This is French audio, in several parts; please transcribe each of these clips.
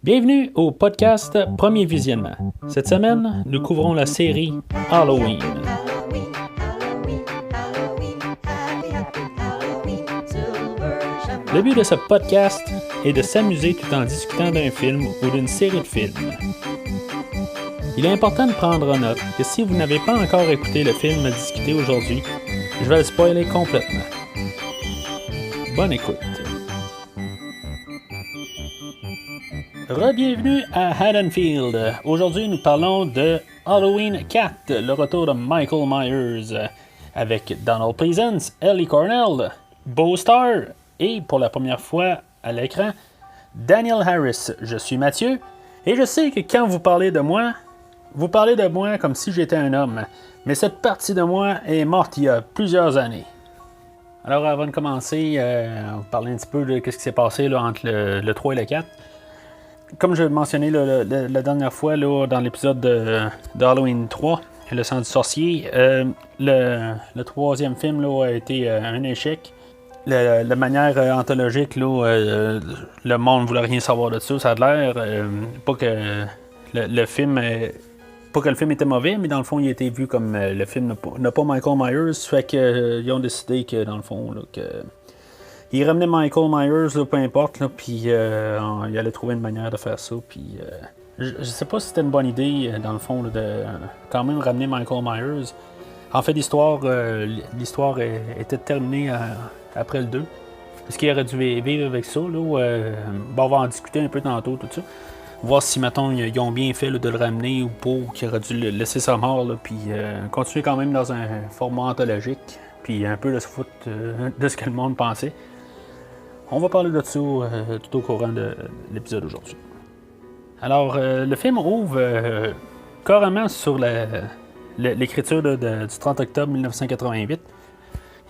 Bienvenue au podcast Premier Visionnement. Cette semaine, nous couvrons la série Halloween. Le but de ce podcast est de s'amuser tout en discutant d'un film ou d'une série de films. Il est important de prendre en note que si vous n'avez pas encore écouté le film à discuter aujourd'hui, je vais le spoiler complètement. Bonne écoute. Re-bienvenue à Haddonfield. Aujourd'hui, nous parlons de Halloween 4, le retour de Michael Myers, avec Donald Pleasence, Ellie Cornell, Beau Star et, pour la première fois à l'écran, Daniel Harris. Je suis Mathieu et je sais que quand vous parlez de moi comme si j'étais un homme, mais cette partie de moi est morte il y a plusieurs années. Alors, avant de commencer, on va parler un petit peu de ce qui s'est passé là, entre le 3 et le 4. Comme je mentionné la dernière fois là, dans l'épisode de Halloween 3, Le sang du sorcier, le troisième film là, a été un échec. De manière anthologique, là, le monde ne voulait rien savoir de ça. Ça a l'air pas que le film était mauvais, mais dans le fond, il a été vu comme le film n'a pas Michael Myers. Fait qu'ils ont décidé que, dans le fond, là, il ramenait Michael Myers, là, peu importe, là, puis il allait trouver une manière de faire ça. Puis je sais pas si c'était une bonne idée, dans le fond, là, de quand même ramener Michael Myers. En fait, l'histoire était terminée après le 2. Est-ce qu'il aurait dû vivre avec ça? Là, on va en discuter un peu tantôt, tout ça. Voir si, mettons, ils ont bien fait là, de le ramener ou pas, ou qu'il aurait dû le laisser sa mort, là, puis continuer quand même dans un format anthologique, puis un peu de se foutre de ce que le monde pensait. On va parler de ça tout au courant de l'épisode aujourd'hui. Alors, le film ouvre carrément sur l'écriture du 30 octobre 1988.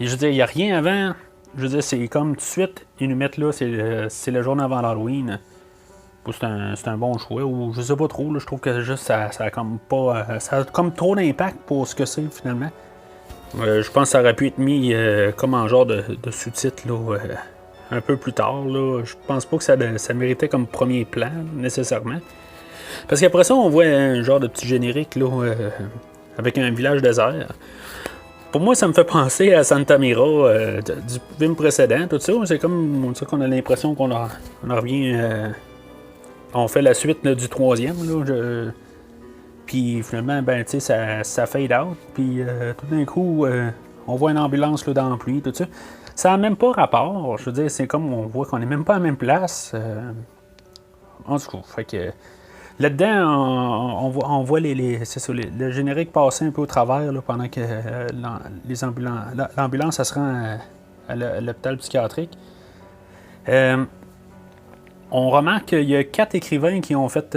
Et je veux dire, il n'y a rien avant. Je veux dire, c'est comme tout de suite, ils nous mettent là, c'est le jour avant l'Halloween. C'est un bon choix, ou je sais pas trop, là, je trouve que juste ça a comme pas. Ça a comme trop d'impact pour ce que c'est finalement. Je pense que ça aurait pu être mis comme en genre de sous-titre là, un peu plus tard. Là. Je pense pas que ça méritait comme premier plan, nécessairement. Parce qu'après ça, on voit un genre de petit générique là, avec un village désert. Pour moi, ça me fait penser à Santa Mira du film précédent, tout ça. C'est comme ça qu'on a l'impression qu'on revient. On fait la suite là, du troisième. Là, puis finalement, ben, tu sais, ça fade out. Puis tout d'un coup, on voit une ambulance là, dans la pluie, tout ça. Ça n'a même pas rapport. Je veux dire, c'est comme on voit qu'on n'est même pas à la même place. En tout cas, fait que là-dedans, on voit c'est ça, le générique passer un peu au travers là, pendant que l'ambulance, ça se rend à l'hôpital psychiatrique. On remarque qu'il y a 4 écrivains qui ont fait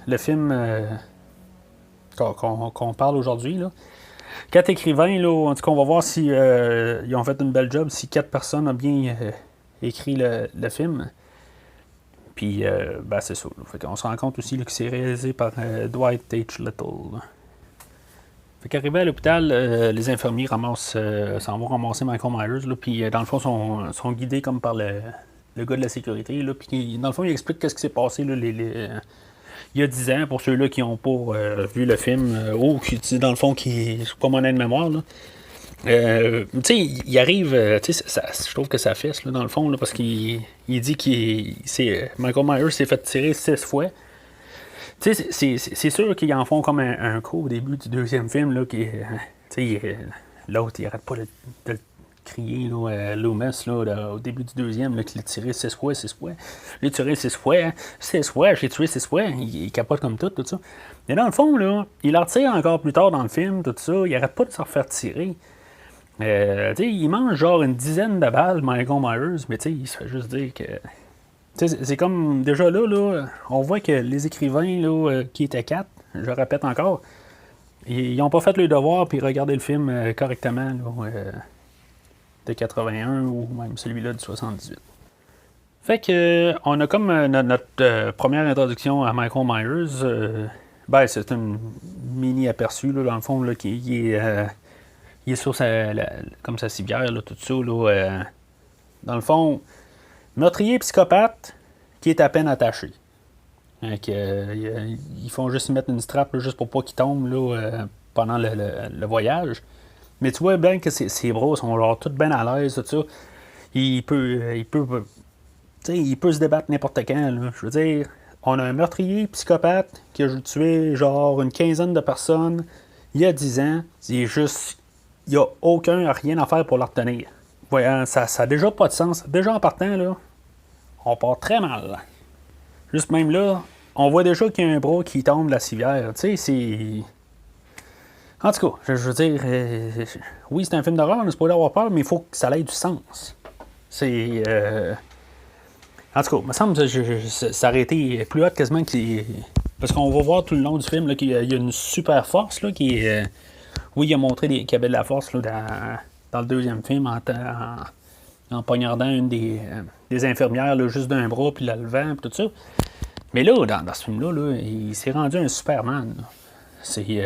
le film qu'on parle aujourd'hui. Là. 4 écrivains, là, en tout cas, on va voir si ils ont fait une belle job, si 4 personnes ont bien écrit le film. Puis, ben, c'est ça. On se rend compte aussi là, que c'est réalisé par Dwight H. Little. Fait qu'arrivé à l'hôpital, les infirmiers s'en vont ramasser Michael Myers. Là, puis, dans le fond, sont guidés comme par le gars de la sécurité. Là, puis, dans le fond, il explique qu'est-ce qui s'est passé là, il y a 10 ans, pour ceux-là qui n'ont pas vu le film, ou qui, dans le fond, qui sont pas mon aide de mémoire. Là. Tu sais, il arrive, tu sais, je trouve que ça fesse, là, dans le fond, là, parce qu'il dit Michael Myers s'est fait tirer 6 fois. Tu sais, c'est sûr qu'ils en font comme un coup au début du deuxième film, là, tu sais, l'autre, il arrête pas de le crier, là, Loomis, là, au début du deuxième, là, qu'il a tiré 6 fois. Il a tiré 6 fois, hein, 6 fois, j'ai tué 6 fois, il capote comme tout ça. Mais dans le fond, là, il en retire encore plus tard dans le film, tout ça, il arrête pas de se refaire tirer. Il mange genre une dizaine de balles, Michael Myers, mais il se fait juste dire que. C'est comme déjà là, on voit que les écrivains là, qui étaient 4, je répète encore, ils n'ont pas fait le devoir puis regardé le film correctement là, de 81 ou même celui-là de 78. Fait que on a comme notre première introduction à Michael Myers. Ben, c'est un mini aperçu là, dans le fond là, qui est. Il est sur comme sa civière, là, tout ça. Là, dans le fond, meurtrier psychopathe qui est à peine attaché. Ils font juste y mettre une strap là, juste pour pas qu'il tombe là, pendant le voyage. Mais tu vois bien que ses bras sont genre tout bien à l'aise, tout ça. Il peut se débattre n'importe quand. Là. Je veux dire, on a un meurtrier psychopathe qui a tué genre une quinzaine de personnes il y a 10 ans. C'est juste, il n'y a rien à faire pour le retenir. Voyons, ça a déjà pas de sens. Déjà en partant, là, on part très mal. Juste même là, on voit déjà qu'il y a un bras qui tombe de la civière. Tu sais, c'est... En tout cas, je veux dire, oui, c'est un film d'horreur, on n'est pas d'avoir peur, mais il faut que ça ait du sens. C'est... En tout cas, il me semble que ça aurait été plus hot quasiment que... Parce qu'on va voir tout le long du film là, qu'il y a une super force là, qui est... oui, il a montré qu'il y avait de la force là, dans le deuxième film en poignardant une des infirmières là, juste d'un bras, puis la levant, puis tout ça. Mais là, dans ce film-là, là, il s'est rendu un Superman. Là. C'est...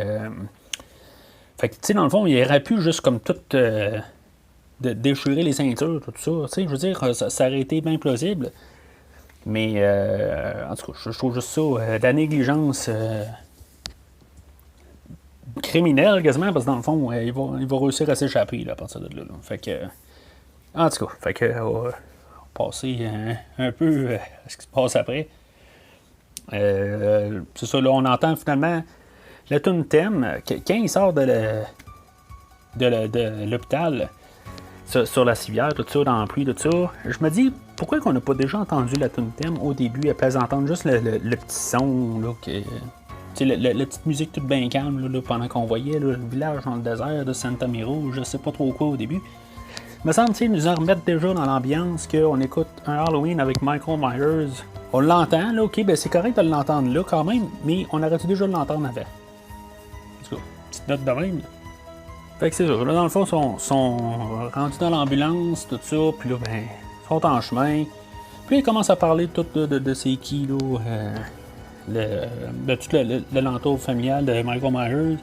Fait que, tu sais, dans le fond, il aurait pu juste comme tout déchirer les ceintures, tout ça. Tu sais, je veux dire, ça aurait été bien plausible. Mais, en tout cas, je trouve juste ça de la négligence criminelle quasiment, parce que dans le fond, il va réussir à s'échapper là, à partir de là. Fait que, en tout cas, on va passer un peu à ce qui se passe après. C'est ça, là, on entend finalement le tune thème quand il sort de l'hôpital sur la civière, tout ça, dans la pluie, tout ça. Je me dis, pourquoi qu'on n'a pas déjà entendu la tune thème au début, après entendre juste le petit son, là, la petite musique toute bien calme, là, pendant qu'on voyait là, le village dans le désert de Santa Miro, je sais pas trop quoi au début. Il me semble, nous en remettre déjà dans l'ambiance qu'on écoute un Halloween avec Michael Myers. On l'entend, là, ok, ben c'est correct de l'entendre là quand même, mais on aurait dû déjà l'entendre avant. En tout cas, petite note de même. Fait que c'est ça, là dans le fond, ils sont rendus dans l'ambulance, tout ça, puis là, ben, ils sont en chemin. Puis ils commencent à parler tout de c'est qui, là, de tout l'entour familial de Michael Myers.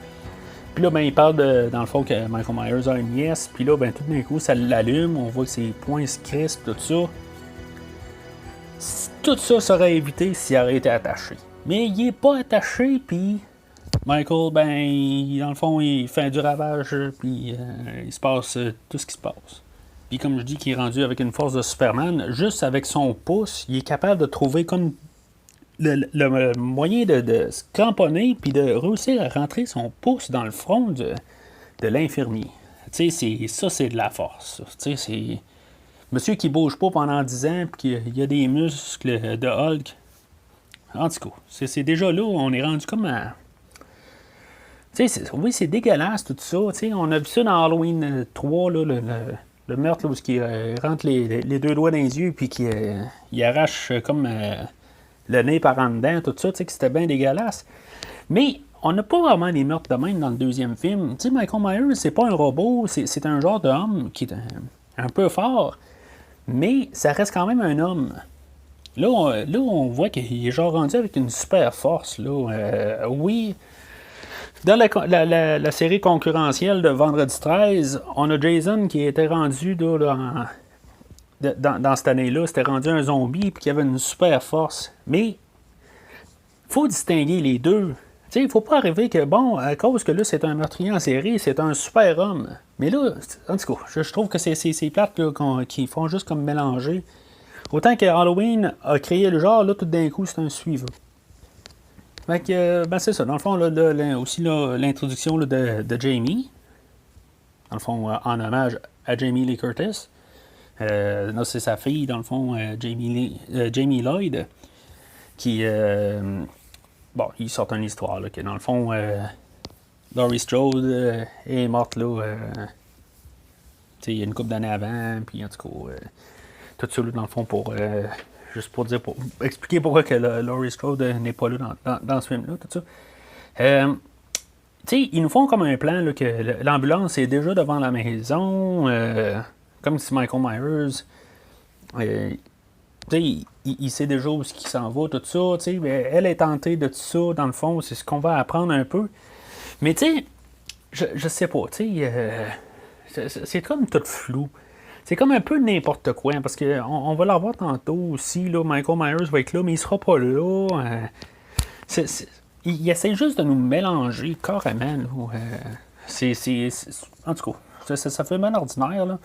Puis là, ben, il parle dans le fond que Michael Myers a une nièce, puis là, ben, tout d'un coup, ça l'allume, on voit que ses poings se crispent, tout ça. Tout ça serait évité s'il aurait été attaché. Mais il est pas attaché, puis Michael, ben, dans le fond, il fait du ravage, puis il se passe tout ce qui se passe. Puis comme je dis qu'il est rendu avec une force de Superman, juste avec son pouce, il est capable de trouver comme le moyen de se cramponner, puis de réussir à rentrer son pouce dans le front de l'infirmier. Tu sais, ça, c'est de la force. Tu sais, c'est... Monsieur qui bouge pas pendant 10 ans, puis qu'il y a des muscles de Hulk. En tout cas, c'est déjà là où on est rendu comme à... Tu sais, oui, c'est dégueulasse tout ça. Tu sais, on a vu ça dans Halloween 3, là, le meurtre, là, où il rentre les deux doigts dans les yeux, puis qu'il arrache comme le nez par en dedans, tout ça, tu sais, que c'était bien dégueulasse. Mais on n'a pas vraiment des meurtres de même dans le deuxième film. Tu sais, Michael Myers, c'est pas un robot, c'est un genre d'homme qui est un peu fort. Mais ça reste quand même un homme. Là, on voit qu'il est genre rendu avec une super force. Là. Oui, dans la série concurrentielle de Vendredi 13, on a Jason qui était rendu dans cette année-là, c'était rendu un zombie et qui avait une super force. Mais il faut distinguer les deux. Il ne faut pas arriver que, bon, à cause que là, c'est un meurtrier en série, c'est un super homme. Mais là, en tout cas, je trouve que c'est plate là, qui font juste comme mélanger. Autant que Halloween a créé le genre, là, tout d'un coup, c'est un suivant. Fait que, ben c'est ça. Dans le fond, là, aussi l'introduction de Jamie. Dans le fond, en hommage à Jamie Lee Curtis. Là, c'est sa fille, dans le fond, Jamie Lloyd, qui... bon, ils sortent une histoire, là, que dans le fond, Laurie Strode est morte, là, il y a une couple d'années avant, puis en tout cas, tout ça, là, dans le fond, juste pour expliquer pourquoi que Laurie Strode n'est pas là dans ce film-là, tout ça. Ils nous font comme un plan, là, que l'ambulance est déjà devant la maison, comme si Michael Myers... il sait déjà où il s'en va, tout ça, mais elle est tentée de tout ça, dans le fond, c'est ce qu'on va apprendre un peu. Mais je sais pas, c'est comme tout flou. c'est comme un peu n'importe quoi, parce qu'on va l'avoir tantôt aussi, là, Michael Myers va être là, mais il sera pas là. Il essaie juste de nous mélanger carrément. Là, en tout cas, ça fait mal ordinaire. Là.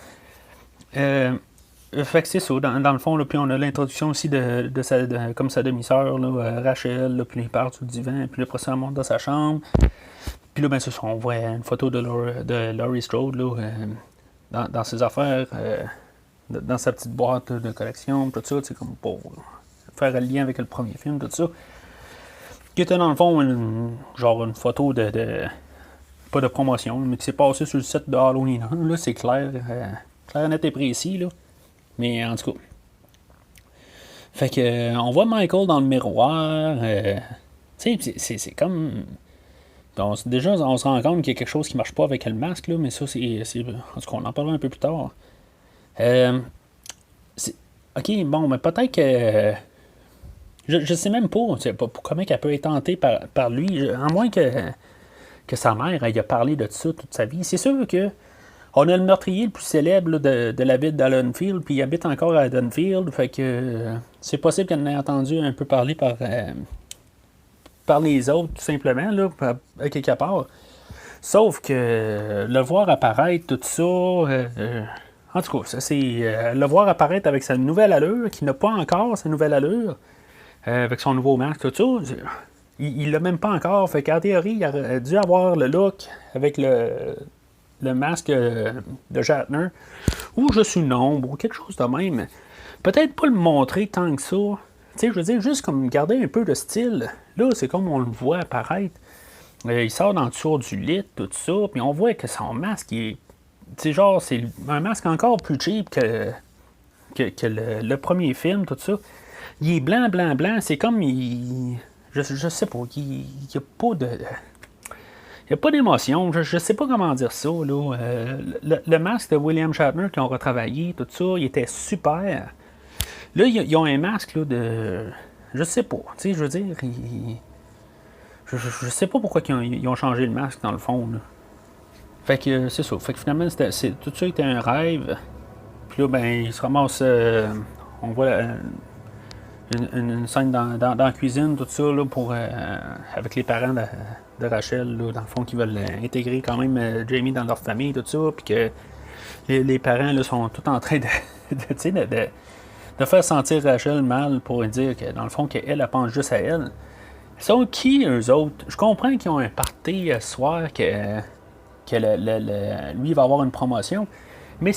Fait que c'est ça, dans le fond, là, puis on a l'introduction aussi comme sa demi-sœur, là, Rachel, là, puis il part sur le divan, puis après ça, elle monte dans sa chambre. Puis là, ben, c'est ça, on voit une photo de Laurie Strode, là, dans ses affaires, dans sa petite boîte de collection, tout ça, c'est comme pour faire le lien avec le premier film, tout ça. Qui était dans le fond une photo pas de promotion, mais qui s'est passé sur le set de Halloween 1. Là, c'est clair, net et précis, là. Mais en tout cas. Fait que on voit Michael dans le miroir. Tu sais, c'est comme. Déjà, on se rend compte qu'il y a quelque chose qui marche pas avec le masque, là, mais ça, c'est. En tout cas, on en parlera un peu plus tard. Ok, bon, mais peut-être que. Je sais même pas comment elle peut être tentée par lui, à moins que sa mère ait parlé de ça toute sa vie. C'est sûr que on a le meurtrier le plus célèbre là, de la ville d'Allenfield, puis il habite encore à Allenfield, fait que c'est possible qu'elle en ait entendu un peu parler par les autres, tout simplement, là, à quelque part. Sauf que le voir apparaître, tout ça... en tout cas, c'est le voir apparaître avec sa nouvelle allure, qui n'a pas encore sa nouvelle allure, avec son nouveau masque, tout ça, il l'a même pas encore. Fait qu'en théorie, il aurait dû avoir le look avec le masque de Shatner, ou juste une ombre, ou quelque chose de même. Peut-être pas le montrer tant que ça. Tu sais, je veux dire, juste comme garder un peu de style. Là, c'est comme on le voit apparaître. Il sort dans le dessous du lit, tout ça, puis on voit que son masque, c'est un masque encore plus cheap que le premier film, tout ça. Il est blanc, blanc, blanc. C'est comme je sais pas, il n'y a pas de. Il n'y a pas d'émotion, je sais pas comment dire ça. Là. Le masque de William Shatner qu'ils ont retravaillé, tout ça, il était super. Là, ils ont un masque là, de. Je sais pas. Tu sais, je veux dire, je sais pas pourquoi ils ont changé le masque dans le fond. Là. Fait que c'est ça. Fait que finalement, tout ça était un rêve. Puis là, ben, il se ramasse. On voit une scène dans la cuisine, tout ça, là, avec les parents de Rachel, là, dans le fond, qui veulent intégrer quand même Jamie dans leur famille, tout ça, puis que les parents là, sont tout en train de faire sentir Rachel mal pour dire que, dans le fond, qu'elle pense juste à elle. Ils sont qui, eux autres? Je comprends qu'ils ont un party ce soir, que lui va avoir une promotion, mais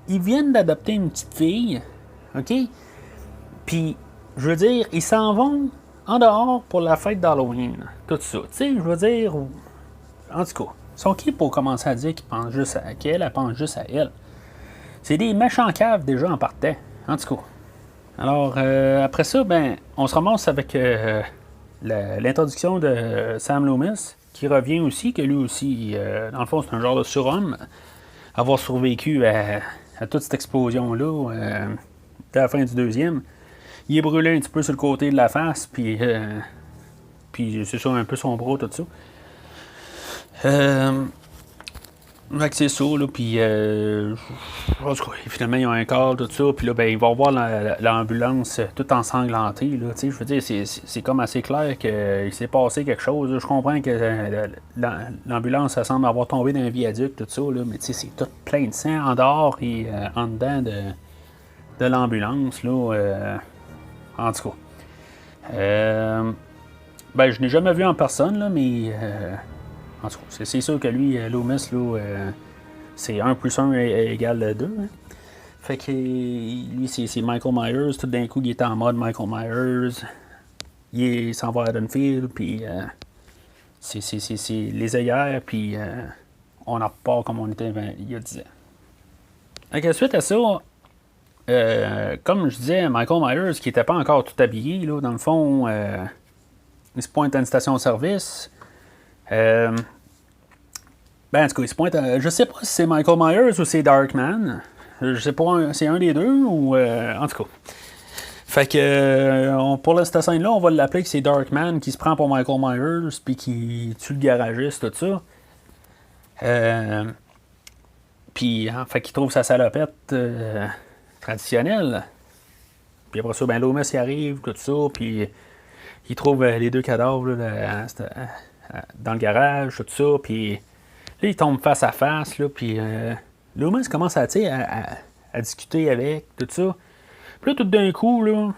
ils viennent d'adopter une petite fille, OK? Puis, je veux dire, ils s'en vont en dehors pour la fête d'Halloween. Tout ça. Tu sais, je veux dire, en tout cas, ils sont qui pour commencer à dire qu'ils pensent juste qu'elle pense juste à elle? C'est des méchants caves déjà en partant. En tout cas. Alors, après ça, ben, on se ramasse avec l'introduction de Sam Loomis, qui revient aussi, que lui aussi, dans le fond, c'est un genre de surhomme, avoir survécu à toute cette explosion-là, à la fin du deuxième. Il est brûlé un petit peu sur le côté de la face, puis c'est ça, un peu son bras, tout ça. Fait que c'est ça, là, puis en tout cas, finalement, il y a un corps, tout ça, puis là, ben, il va voir l'ambulance tout ensanglantée, là, tu sais, je veux dire, c'est comme assez clair qu'il s'est passé quelque chose, là. Je comprends que l'ambulance, ça semble avoir tombé dans un viaduc, tout ça, là, mais tu sais, c'est tout plein de sang en dehors et en dedans de l'ambulance, là, en tout cas. Ben, je n'ai jamais vu en personne, là, mais en tout cas, c'est sûr que lui, Loomis, là, c'est 1 + 1 égale 2. Hein. Fait que lui, c'est Michael Myers. Tout d'un coup, il est en mode Michael Myers. Il s'en va à Haddonfield, puis c'est les œillères, puis on en repart comme on était il y a 10 ans. Fait que suite à ça, comme je disais, Michael Myers, qui n'était pas encore tout habillé, là, dans le fond, il se pointe à une station-service. Ben, en tout cas, il se pointe je sais pas si c'est Michael Myers ou c'est Darkman. Je sais pas, c'est un des deux ou. En tout cas. Fait que pour cette scène-là, on va l'appeler que c'est Darkman qui se prend pour Michael Myers puis qui tue le garagiste, tout ça. Puis, fait qu'il trouve sa salopette traditionnelle. Puis après ça, ben Loomis y arrive, tout ça, puis il trouve les deux cadavres là, dans le garage, tout ça, puis là, il tombe face à face, là, puis Loomis commence à discuter avec, tout ça. Puis là, tout d'un coup, là,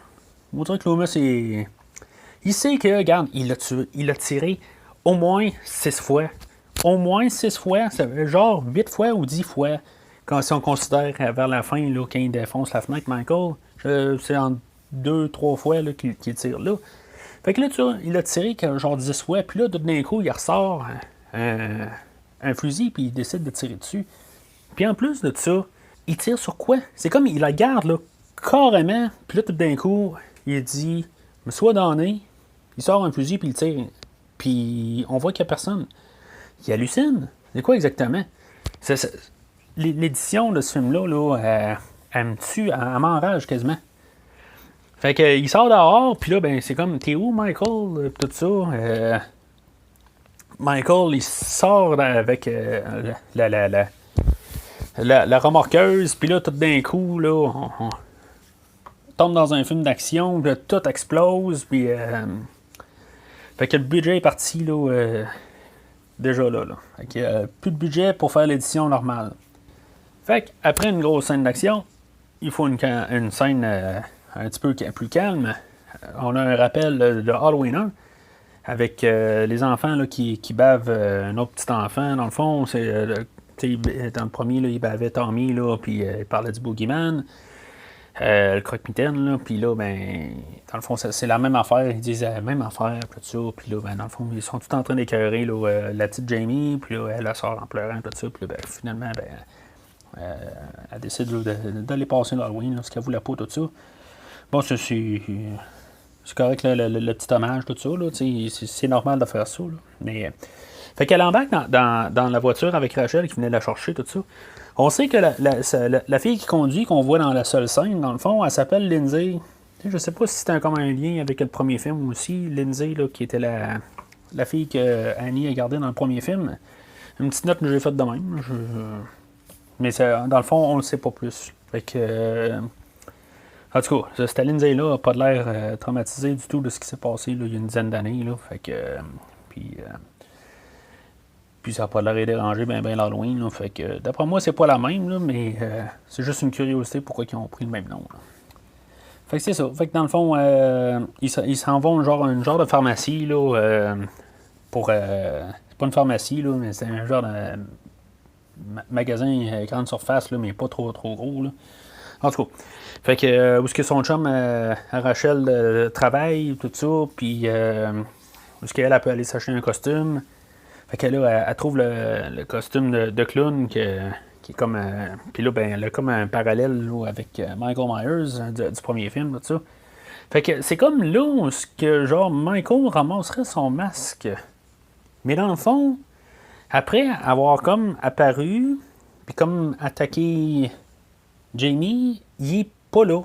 on dirait que Loomis, il sait que, regarde, il a tiré au moins 6 fois. Au moins 6 fois, ça veut genre 8 fois ou 10 fois. Si on considère vers la fin, là, quand il défonce la fenêtre, Michael, c'est en 2-3 fois là, qu'il tire là. Fait que là, tu vois, il a tiré genre 10 fois, puis là, tout d'un coup, il ressort un fusil, puis il décide de tirer dessus. Puis en plus de ça, il tire sur quoi? C'est comme, il la garde, là, carrément, puis là, tout d'un coup, il dit, me sois donné, il sort un fusil, puis il tire. Puis on voit qu'il n'y a personne. Il hallucine. C'est quoi exactement? L'édition de ce film-là, là, elle me tue, elle m'enrage quasiment. Fait que il sort dehors, puis là, ben, c'est comme, t'es où, Michael? Tout ça. Michael, il sort avec la remorqueuse, puis là, tout d'un coup, là, on tombe dans un film d'action, puis là, tout explose, puis. Fait que le budget est parti, là, déjà là. Fait que plus de budget pour faire l'édition normale. Fait qu'après une grosse scène d'action, il faut une scène un petit peu plus calme. On a un rappel de Halloween 1 avec les enfants là, qui bavent un autre petit enfant. Dans le fond, c'est dans le premier, là, il bavait Tommy, là, puis il parlait du Boogeyman. Le croque-mitaine, là, puis là, ben, dans le fond, c'est la même affaire. Ils disent la même affaire, tout ça. Puis là, ben, dans le fond, ils sont tous en train d'écœurer la petite Jamie, puis là, elle sort en pleurant, tout ça. Puis là, ben, finalement, ben, elle décide d'aller passer l'Halloween, ce qu'elle voulait pas, tout ça. Bon, c'est correct, là, le petit hommage, tout ça, là, c'est normal de faire ça, là. Mais, fait qu'elle embarque dans la voiture avec Rachel qui venait la chercher, tout ça. On sait que la fille qui conduit, qu'on voit dans la seule scène, dans le fond, elle s'appelle Lindsay. Je sais pas si c'était comme un lien avec le premier film aussi. Lindsay, là, qui était la fille que Annie a gardée dans le premier film. Une petite note que j'ai faite de même. Mais dans le fond, on le sait pas plus. Fait que. En tout cas, cette Lindsay-là n'a pas l'air traumatisée du tout de ce qui s'est passé là, il y a une dizaine d'années. Là, fait que. Puis ça n'a pas l'air dérangé ben l'Halloween. Là, fait que d'après moi, c'est pas la même, là, mais c'est juste une curiosité pourquoi ils ont pris le même nom. Là. Fait que c'est ça. Fait que dans le fond, ils s'en vont une genre de pharmacie là, pour. C'est pas une pharmacie, là, mais c'est un genre de magasin grande surface, là, mais pas trop gros. Là. En tout cas. Fait que où est-ce que son chum Rachel travaille, tout ça, puis où est-ce qu'elle peut aller s'acheter un costume. Fait que là, elle trouve le costume de clown qui est comme. Puis là, ben, elle a comme un parallèle là, avec Michael Myers du premier film, tout ça. Fait que c'est comme là où que genre Michael ramasserait son masque. Mais dans le fond, après avoir comme apparu, puis comme attaqué Jamie, il est pas là.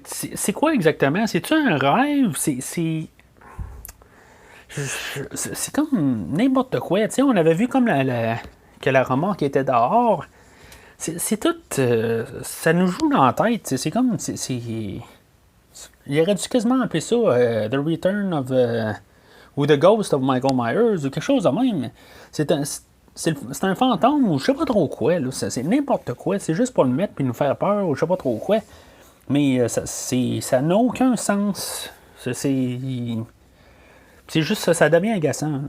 C'est quoi exactement? C'est-tu un rêve? C'est comme n'importe quoi. Tu sais, on avait vu comme que la remorque était dehors. C'est tout. Ça nous joue dans la tête. C'est comme. Il aurait dû quasiment appeler ça The Return of. Ou The Ghost of Michael Myers ou quelque chose de même. C'est un fantôme ou je sais pas trop quoi. Là. C'est n'importe quoi. C'est juste pour le mettre puis nous faire peur ou je sais pas trop quoi. Mais ça n'a aucun sens. C'est juste ça devient agaçant.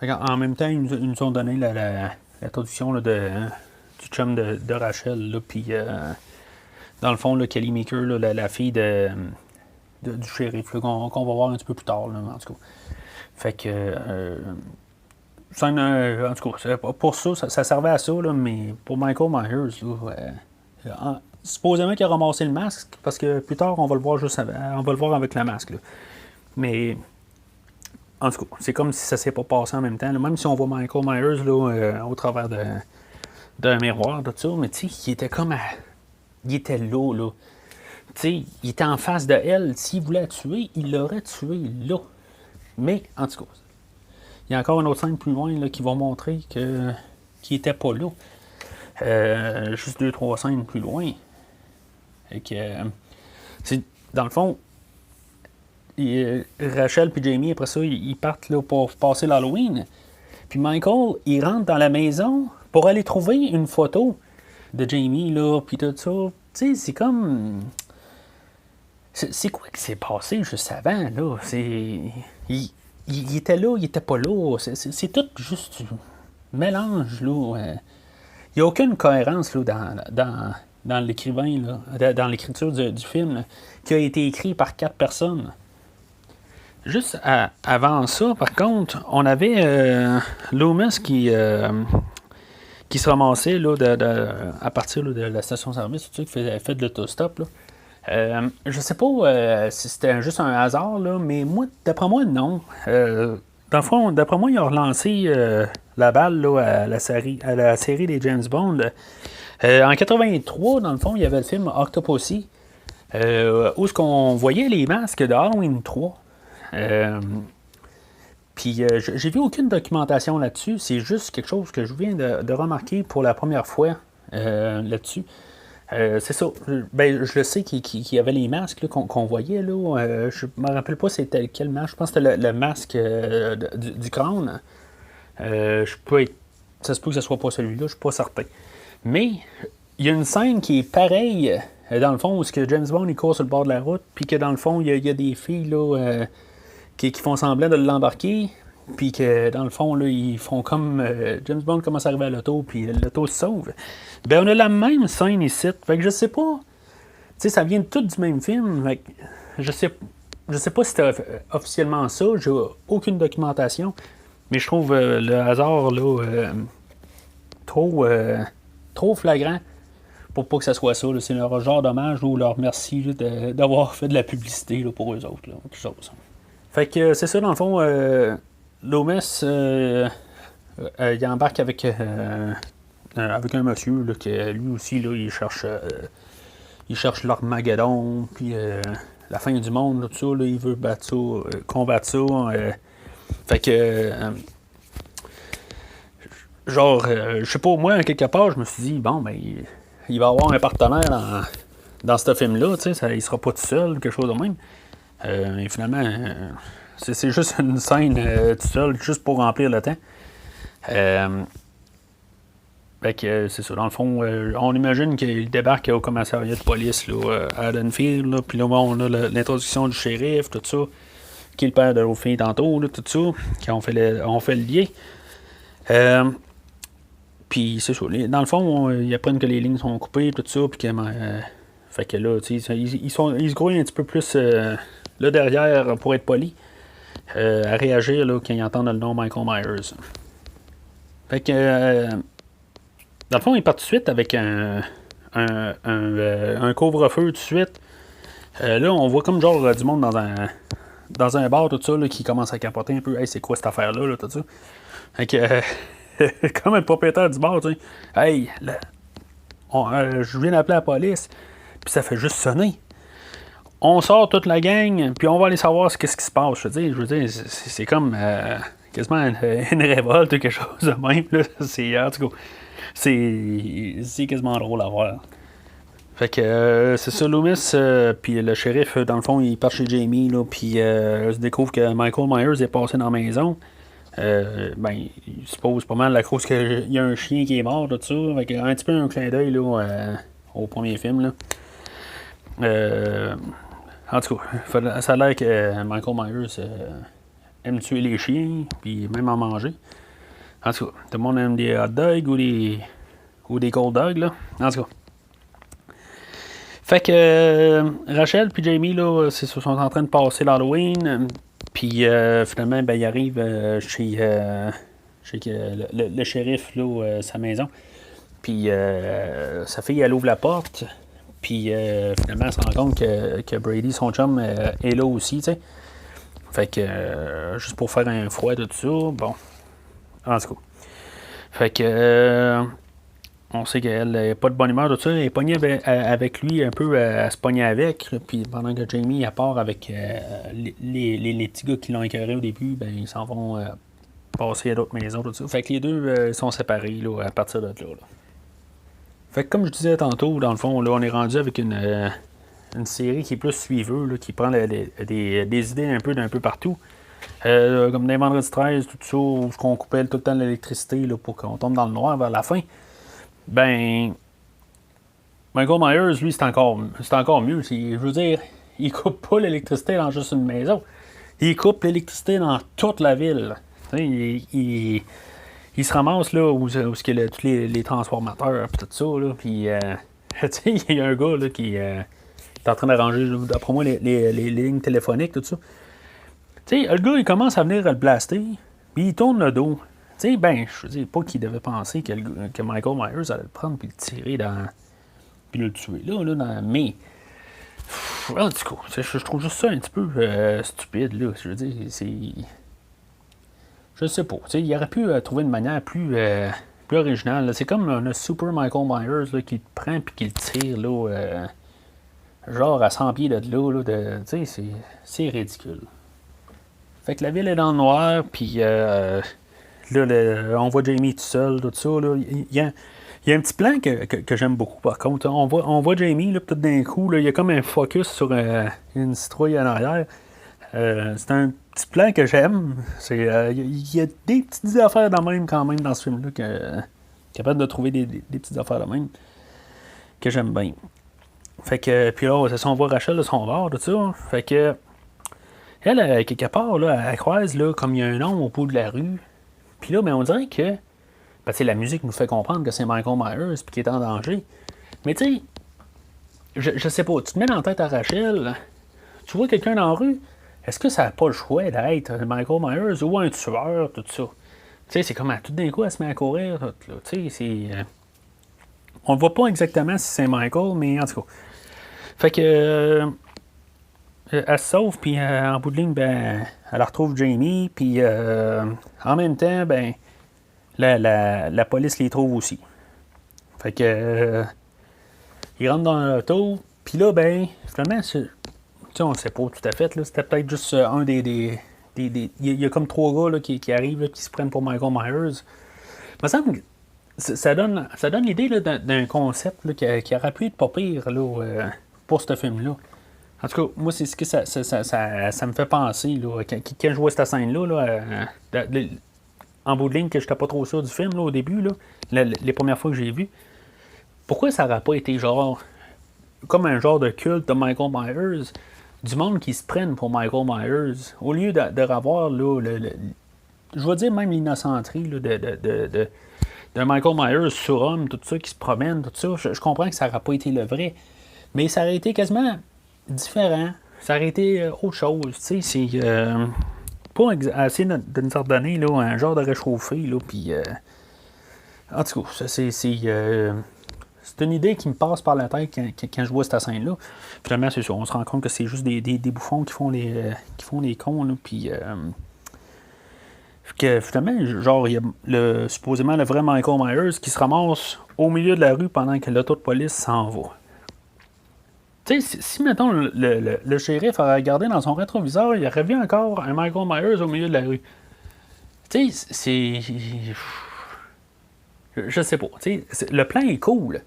En même temps, ils nous ont donné la traduction là, du chum de Rachel. Puis, dans le fond, là, Kelly Maker, là, la fille du shérif, qu'on va voir un petit peu plus tard. Là, en tout cas. Fait que. En tout cas, pour ça servait à ça, là, mais pour Michael Myers, là, supposément qu'il a ramassé le masque, parce que plus tard, on va le voir on va le voir avec le masque. Là. Mais. En tout cas, c'est comme si ça s'est pas passé en même temps. Là. Même si on voit Michael Myers là, au travers d'un miroir, tout ça, mais tu sais, il était comme il était là. Tu sais, il était en face de elle. S'il voulait la tuer, il l'aurait tué là. Mais, en tout cas, il y a encore une autre scène plus loin là, qui va montrer que qui était pas là. Juste 2-3 scènes plus loin. Et que, c'est, dans le fond, Rachel et Jamie, après ça, ils partent là, pour passer l'Halloween. Puis Michael, il rentre dans la maison pour aller trouver une photo de Jamie, là, puis tout ça. Tu sais, c'est comme... C'est quoi qui s'est passé juste avant, là? Il était là, il était pas là. C'est tout juste du mélange, là. Il n'y a aucune cohérence, là, dans l'écrivain, là, dans l'écriture du film, là, qui a été écrit par 4 personnes. Juste avant ça, par contre, on avait Loomis qui se ramassait là, à partir là, de la station-service, tout ça, qui fait de l'autostop. Je sais pas si c'était juste un hasard, là, mais moi, d'après moi, non. Dans le fond, d'après moi, ils ont relancé la balle là, à la série des James Bond. En 83, dans le fond, il y avait le film Octopussy, où ce qu'on voyait les masques de Halloween 3. Puis j'ai vu aucune documentation là-dessus. C'est juste quelque chose que je viens de remarquer pour la première fois là-dessus. C'est ça. Ben, je le sais qu'il y avait les masques là, qu'on voyait. Là. Je me rappelle pas c'était quel masque. Je pense que c'était le masque du crâne. Ça se peut que ce soit pas celui-là, je suis pas certain. Mais il y a une scène qui est pareille, dans le fond, où que James Bond il court sur le bord de la route, puis que dans le fond, il y a des filles là, qui font semblant de l'embarquer, puis que dans le fond, là, ils font comme James Bond commence à arriver à l'auto, puis l'auto se sauve. Ben, on a la même scène ici. Fait que je sais pas. Tu sais, ça vient tout du même film. Fait que je sais pas si c'était officiellement ça. J'ai aucune documentation. Mais je trouve le hasard là, trop flagrant pour pas que ça soit ça. Là. C'est leur genre d'hommage ou leur merci là, d'avoir fait de la publicité là, pour eux autres. Là, quelque chose. Fait que c'est ça, dans le fond, Loomis, il embarque avec un monsieur là, que lui aussi, là, il cherche l'Armageddon, puis la fin du monde, là, tout ça, là, il veut combattre ça. Fait que, je sais pas, moi, quelque part, je me suis dit, bon, ben, il va avoir un partenaire dans ce film-là, tu sais, il sera pas tout seul, quelque chose de même. Et finalement, c'est juste une scène tout seul, juste pour remplir le temps. Fait que c'est ça, dans le fond, on imagine qu'il débarque au commissariat de police là, à Haddonfield, puis là, on a l'introduction du shérif, tout ça, qui est le père de l'autre fille tantôt, là, tout ça, qui ont fait le lien. Puis c'est ça, dans le fond, ils apprennent que les lignes sont coupées, tout ça, puis que... fait que là, tu sais, ils se grouillent un petit peu plus là derrière, pour être poli, à réagir là, quand ils entendent le nom Michael Myers. Fait que, dans le fond, ils partent tout de suite avec un couvre-feu tout de suite. Là, on voit comme genre du monde dans un bar, tout ça, là, qui commence à capoter un peu. Hey, c'est quoi cette affaire-là, là, tout ça? Fait que, comme le propriétaire du bar, tu sais, hey, je viens d'appeler la police, puis ça fait juste sonner. On sort toute la gang, puis on va aller savoir qu'est-ce qui se passe. Je veux dire, c'est comme quasiment une révolte ou quelque chose de même. Là. En tout cas, c'est quasiment drôle à voir. Fait que c'est ça, Loomis, puis le shérif, dans le fond, il part chez Jamie, là, puis se découvre que Michael Myers est passé dans la maison. Ben, il se pose pas mal la cause qu'il y a un chien qui est mort, tout ça. Fait que, un petit peu un clin d'œil là, au premier film. Là. En tout cas, ça a l'air que Michael Myers aime tuer les chiens, puis même en manger. En tout cas, tout le monde aime des hot dogs ou des cold dogs, là. En tout cas. Fait que Rachel puis Jamie, là, sont en train de passer l'Halloween, puis finalement, ben, ils arrivent chez le shérif, là, sa maison. Puis sa fille, elle ouvre la porte. Puis finalement, elle se rend compte que Brady, son chum, est là aussi, tu sais. Fait que, juste pour faire un froid de tout ça, bon. En tout cas. Fait que, on sait qu'elle n'est pas de bonne humeur, tout ça. Elle est pognée avec lui un peu à se pogner avec. Puis pendant que Jamie, elle part avec les petits gars qui l'ont écœuré au début, ben ils s'en vont passer à d'autres maisons, tout ça. Fait que les deux sont séparés là, à partir de là. Fait que comme je disais tantôt, dans le fond, là, on est rendu avec une série qui est plus suiveuse, là, qui prend des idées un peu d'un peu partout. Comme dans les Vendredi 13, tout ça, où on coupait tout le temps l'électricité là, pour qu'on tombe dans le noir vers la fin. Ben, Michael Myers, lui, c'est encore mieux. Je veux dire, il coupe pas l'électricité dans juste une maison. Il coupe l'électricité dans toute la ville. Il se ramasse là où il y a tous les transformateurs et tout ça. Là, puis, il y a un gars là, qui est en train d'arranger, d'après moi, les lignes téléphoniques, tout ça. Le gars, il commence à venir le blaster, puis il tourne le dos. Ben, je veux dire, pas qu'il devait penser que Michael Myers allait le prendre puis le tirer dans. Puis le tuer là, mais. En tout cas, je trouve juste ça un petit peu stupide, là. Je veux dire, c'est. Je sais pas. Il aurait pu trouver une manière plus originale. Là. C'est comme un Super Michael Myers là, qui le prend puis qui le tire, là. Genre à 100 pieds de là. C'est ridicule. Fait que la ville est dans le noir, puis là, on voit Jamie tout seul, tout ça. Là. Il y a un petit plan que j'aime beaucoup, par contre. On voit Jamie, là, tout d'un coup, là, il y a comme un focus sur une citrouille en arrière. C'est un petit plan que j'aime. Il y a des petites affaires de même, quand même, dans ce film-là, capable de trouver des petites affaires de même, que j'aime bien. Fait que, puis là, on voit Rachel de son bord, tout ça. Fait que, elle, quelque part, là, elle croise, là, comme il y a un homme au bout de la rue. Puis là, ben, on dirait que. Ben, la musique nous fait comprendre que c'est Michael Myers puis qu'il est en danger. Mais tu sais, je sais pas, tu te mets dans la tête à Rachel, tu vois quelqu'un dans la rue, est-ce que ça n'a pas le choix d'être Michael Myers ou un tueur, tout ça? Tu sais, c'est comme tout d'un coup, elle se met à courir, tout, là. Tu sais, c'est. On ne voit pas exactement si c'est Michael, mais en tout cas. Fait que. Elle se sauve, puis en bout de ligne, ben, elle retrouve Jamie, puis en même temps, ben, la police les trouve aussi. Fait que ils rentrent dans l'auto, puis là, ben, finalement, on ne sait pas tout à fait, là, c'était peut-être juste un des il y a comme 3 gars là, qui arrivent, là, qui se prennent pour Michael Myers. Il me semble que ça donne l'idée là, d'un concept là, qui aurait pu être pas pire là, pour ce film-là. En tout cas, moi, c'est ce que ça me fait penser. Là, quand je vois cette scène-là, en bout de ligne, que je n'étais pas trop sûr du film là, au début, là, les premières fois que j'ai vu, pourquoi ça n'aurait pas été genre comme un genre de culte de Michael Myers, du monde qui se prenne pour Michael Myers, au lieu de revoir, là, je vais dire même l'innocenterie là, de Michael Myers sur homme, tout ça, qui se promène, tout ça. Je comprends que ça n'aurait pas été le vrai, mais ça aurait été quasiment différent. Ça aurait été autre chose. Tu sais, c'est pas essayer de nous redonner là, un genre de réchauffé. Là, puis, en tout cas, c'est une idée qui me passe par la tête quand je vois cette scène-là. Finalement, c'est ça. On se rend compte que c'est juste des bouffons qui font les cons. Là, puis, que finalement, genre, il y a supposément le vrai Michael Myers qui se ramasse au milieu de la rue pendant que l'auto de police s'en va. Tu sais, si mettons, le shérif aurait regardé dans son rétroviseur, il aurait vu encore un Michael Myers au milieu de la rue. Tu sais, c'est. Je sais pas. Tu sais, le plan est cool.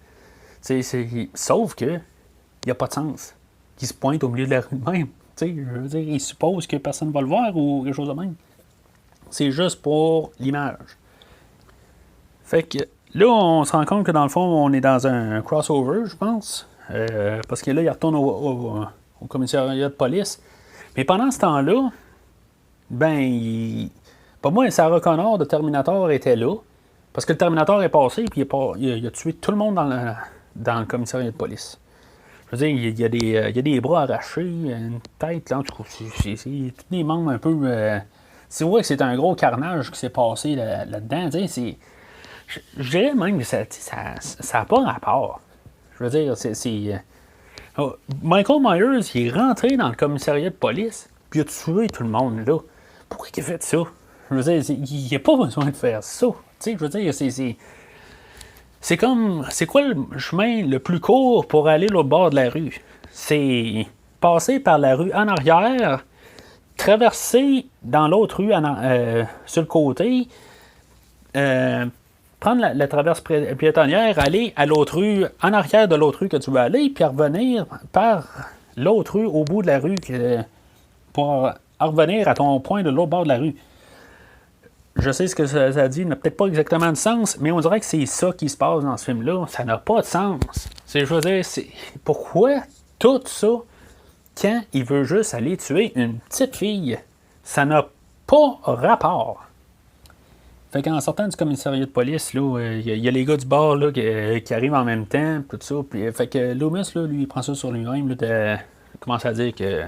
Sauf que il n'y a pas de sens qu'il se pointe au milieu de la rue de même. Tu sais, je veux dire, il suppose que personne ne va le voir ou quelque chose de même. C'est juste pour l'image. Fait que là, on se rend compte que dans le fond, on est dans un crossover, je pense. Parce que là, il retourne au commissariat de police. Mais pendant ce temps-là, ben, pour moi, Sarah Connor de Terminator était là. Parce que le Terminator est passé et il a tué tout le monde dans le commissariat de police. Je veux dire, il y a des bras arrachés, une tête, là, en tout cas, c'est tous des membres un peu. C'est vrai que c'est un gros carnage qui s'est passé là-dedans. Je dirais même que ça n'a pas rapport. Je veux dire, Michael Myers, il est rentré dans le commissariat de police, puis il a tué tout le monde là. Pourquoi il a fait ça? Je veux dire, il n'a pas besoin de faire ça. Tu sais, je veux dire, c'est comme. C'est quoi le chemin le plus court pour aller l'autre bord de la rue? C'est passer par la rue en arrière, traverser dans l'autre rue sur le côté, prendre la traverse piétonnière, aller à l'autre rue, en arrière de l'autre rue que tu veux aller, puis revenir par l'autre rue au bout de la rue pour revenir à ton point de l'autre bord de la rue. Je sais ce que ça dit, n'a peut-être pas exactement de sens, mais on dirait que c'est ça qui se passe dans ce film-là. Ça n'a pas de sens. Je veux dire, pourquoi tout ça quand il veut juste aller tuer une petite fille? Ça n'a pas rapport. Fait qu'en sortant du commissariat de police, il y a les gars du bar là, qui arrivent en même temps, tout ça. Puis, fait que Loomis, là, lui, il prend ça sur lui-même. Il commence à dire que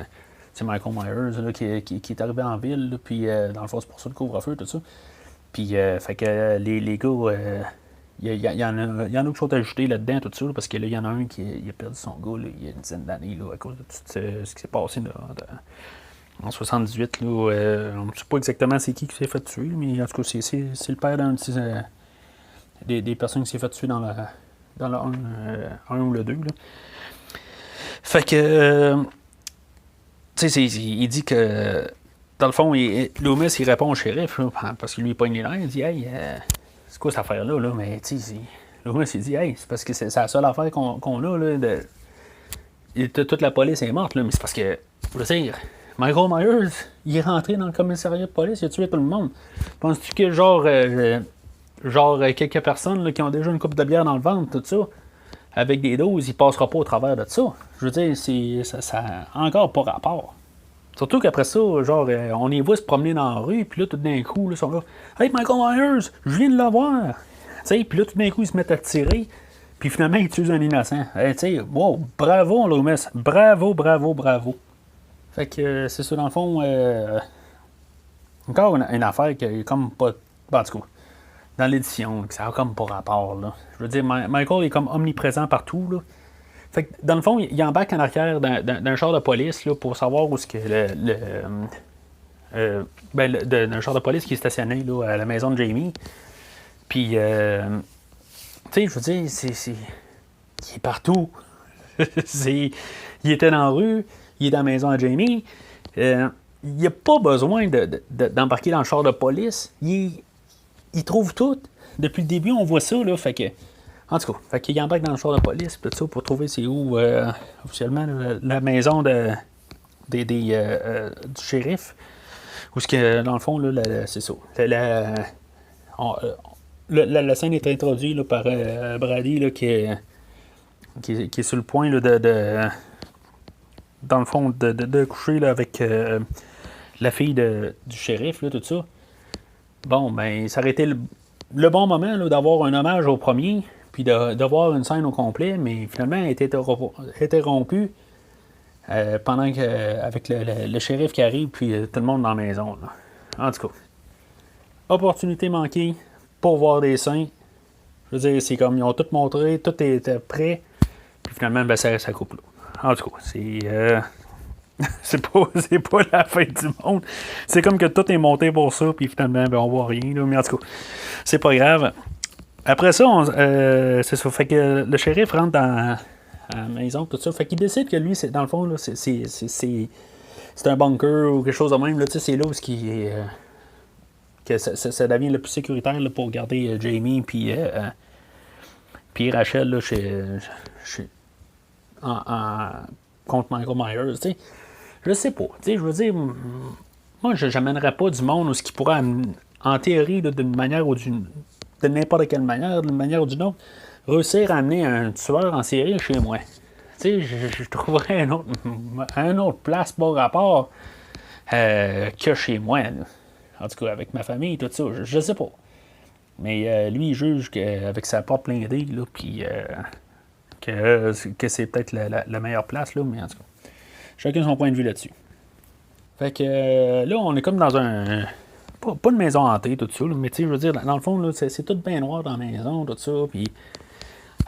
c'est Michael Myers là, qui est arrivé en ville, là, puis dans le fond, c'est pour ça le couvre-feu, tout ça. Puis, fait que les gars, il y en a qui sont ajoutés là-dedans, tout ça, là, parce que là, il y en a un qui a perdu son gars là, il y a une dizaine d'années là, à cause de tout ce qui s'est passé là, en 78. Là, on ne sait pas exactement c'est qui s'est fait tuer, mais en tout cas, c'est le père d'un des personnes qui s'est fait tuer dans le 1 ou le 2. Là. Fait que. Tu sais, il dit que. Dans le fond, Loomis, il répond au shérif, là, parce qu'il lui pogne les nerfs. Il dit, hey, c'est quoi cette affaire-là? Là? Mais, tu sais, Loomis, il dit, hey, c'est parce que c'est la seule affaire qu'on a. Là, toute la police est morte, là, mais c'est parce que, je veux dire, Michael Myers, il est rentré dans le commissariat de police, il a tué tout le monde. Penses-tu que, genre quelques personnes là, qui ont déjà une coupe de bière dans le ventre, tout ça, avec des doses, il passera pas au travers de ça? Je veux dire, ça a encore pas rapport. Surtout qu'après ça, genre, on les voit se promener dans la rue, puis là, tout d'un coup, ils sont là. Hey, Michael Myers, je viens de le voir. Puis là, tout d'un coup, ils se mettent à tirer, puis finalement, ils tuent un innocent. Tu sais, wow, bravo, Loomis. Bravo, bravo, bravo. Fait que c'est ça, dans le fond, encore une affaire qui est comme pas. En tout cas, dans l'édition, que ça a comme pas rapport, là. Je veux dire, Michael est comme omniprésent partout, là. Fait que, dans le fond, il embarque en arrière d'un char de police là, pour savoir où est-ce que d'un char de police qui est stationné là, à la maison de Jamie. Puis, tu sais, je veux dire, il est partout. Il était dans la rue, il est dans la maison à Jamie. Il n'y a pas besoin d'embarquer dans le char de police. Il trouve tout. Depuis le début, on voit ça, là, fait que. En tout cas, fait qu'il embarque dans le char de police tout ça pour trouver c'est où officiellement la maison du shérif. Où ce que dans le fond, là, c'est ça. La scène est introduite là, par Brady là, qui est sur le point là, dans le fond de coucher là, avec la fille du shérif, là, tout ça. Bon, ben, ça aurait été le bon moment là, d'avoir un hommage au premier. Puis de voir une scène au complet, mais finalement, elle a été interrompue pendant que, avec le shérif qui arrive, puis tout le monde dans la maison. Là. En tout cas, opportunité manquée pour voir des seins. Je veux dire, c'est comme ils ont tout montré, tout était prêt, puis finalement, ben, ça coupe là. En tout cas, c'est pas la fin du monde. C'est comme que tout est monté pour ça, puis finalement, ben, on voit rien. Là, mais en tout cas, c'est pas grave. Après ça, c'est ça. Fait que le shérif rentre dans la maison, tout ça. Fait qu'il décide que lui, dans le fond, là, c'est un bunker ou quelque chose de même. Là, c'est là où que ça devient le plus sécuritaire là, pour garder Jamie puis Rachel là, contre Michael Myers. T'sais. Je sais pas. Je veux dire, moi, je n'amènerais pas du monde où ce qui pourrait, en théorie, là, d'une manière ou de n'importe quelle manière, d'une manière ou d'une autre, réussir à amener un tueur en série chez moi. Tu sais, je trouverais un autre place par rapport que chez moi. Là. En tout cas, avec ma famille et tout ça, je sais pas. Mais lui, il juge qu'avec sa porte blindée, là, puis que c'est peut-être la meilleure place, là, mais en tout cas, chacun son point de vue là-dessus. Fait que là, on est comme dans un... Pas une maison hantée, tout ça, là, mais tu sais, je veux dire, dans le fond, là, c'est tout bien noir dans la maison, tout ça, puis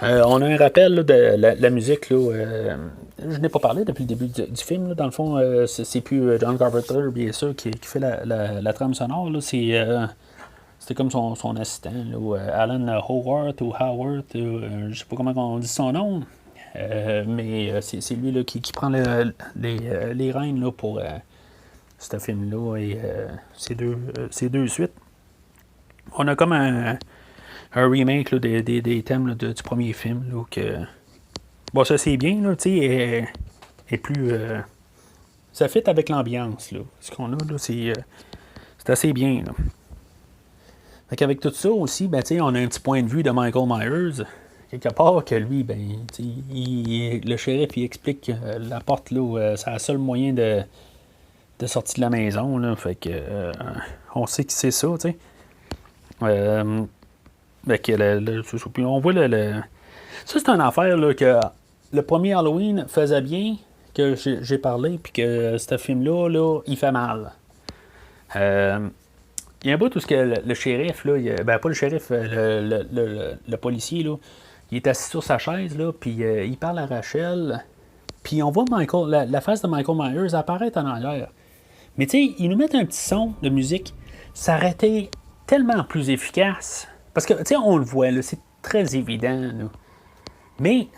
on a un rappel là, de la musique, là, je n'ai pas parlé depuis le début du film, là, dans le fond, c'est plus John Carpenter, bien sûr, qui fait la trame sonore, là, c'était comme son assistant, là, Alan Howard ou Howard, je sais pas comment on dit son nom, mais c'est lui là, qui prend les rênes là, pour ce film-là et ces deux suites. On a comme un remake là, des thèmes là, du premier film. Là, que... Bon, ça c'est bien, là, tu sais, et plus. Ça fit avec l'ambiance, là. Ce qu'on a, là, c'est assez bien, là. Fait qu'avec tout ça aussi, ben, on a un petit point de vue de Michael Myers. Quelque part que lui, ben, le shérif, il explique que la porte, là, c'est le seul moyen de sortir de la maison, là. Fait que, on sait que c'est ça, tu sais. Fait que, puis on voit ça, c'est une affaire, là, que le premier Halloween faisait bien, que j'ai parlé, puis que ce film-là, là, il fait mal. Il y a un bout où le shérif, là, ben pas le shérif, le policier, là, il est assis sur sa chaise, là, puis il parle à Rachel, puis on voit la face de Michael Myers apparaître en arrière. Mais tu sais, ils nous mettent un petit son de musique, ça aurait été tellement plus efficace. Parce que, tu sais, on le voit, là, c'est très évident, là. Mais,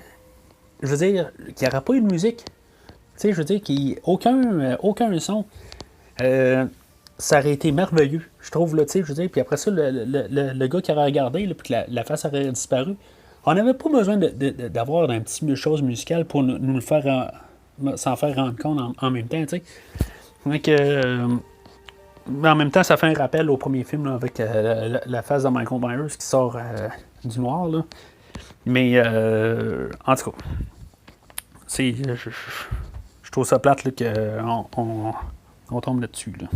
je veux dire, qu'il n'y aura pas eu de musique. Tu sais, je veux dire, qu'il n'y ait aucun son. Ça aurait été merveilleux, je trouve, là, tu sais, je veux dire. Puis après ça, le gars qui aurait regardé, là, puis que la face aurait disparu. On n'avait pas besoin d'avoir un petit chose musicale pour nous le faire s'en faire rendre compte en même temps, tu sais. Donc, en même temps, ça fait un rappel au premier film, là, avec la face de Michael Myers qui sort du noir, là. Mais, en tout cas, je trouve ça plate là, qu'on tombe là-dessus, là.